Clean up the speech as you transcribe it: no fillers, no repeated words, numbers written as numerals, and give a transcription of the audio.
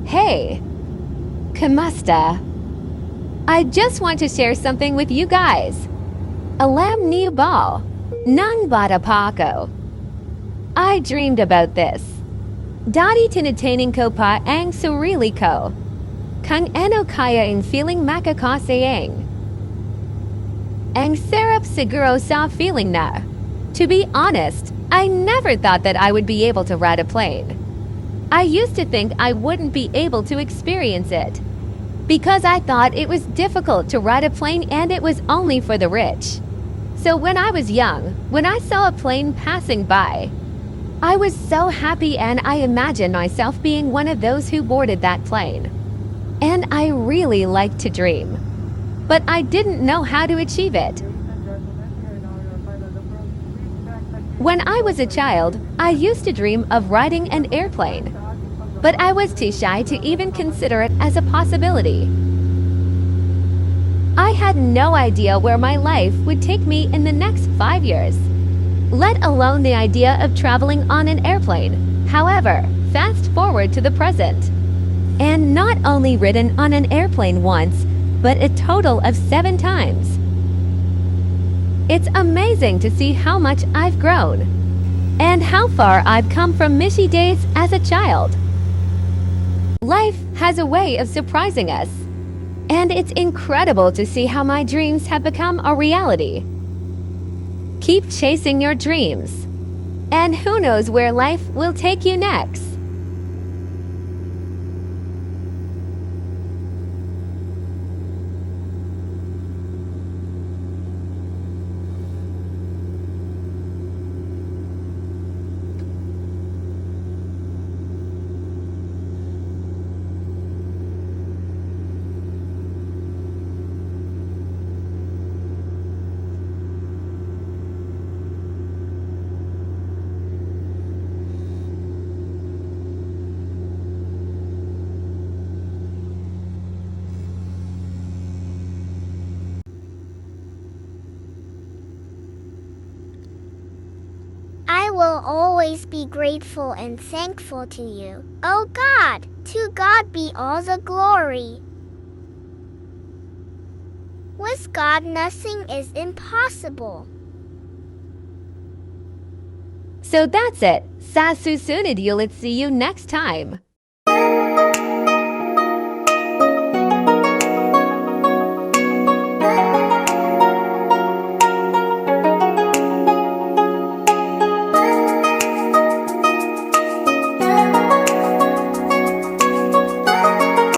Hey, Kamusta. I just want to share something with you guys. Alam niyo ba? Nang bata pa ako, I dreamed about this. Dati tinitaining ko pa ang sarili ko. Kung ano kaya ang feeling makakasayang. Ang sarap siguro sa feeling na. To be honest, I never thought that I would be able to ride a plane. I used to think I wouldn't be able to experience it because I thought it was difficult to ride a plane and it was only for the rich. So when I was young, when I saw a plane passing by, I was so happy and I imagined myself being one of those who boarded that plane. And I really liked to dream. But I didn't know how to achieve it. When I was a child, I used to dream of riding an airplane. But I was too shy to even consider it as a possibility. I had no idea where my life would take me in the next 5 years, let alone the idea of traveling on an airplane. However, fast forward to the present. And not only ridden on an airplane once, but a total of 7 times. It's amazing to see how much I've grown and how far I've come from Mishi days as a child. Life has a way of surprising us, and it's incredible to see how my dreams have become a reality. Keep chasing your dreams, and who knows where life will take you next. I will always be grateful and thankful to you, O God. To God be all the glory. With God, nothing is impossible. So that's it. Sa susunod ulit, see you next time.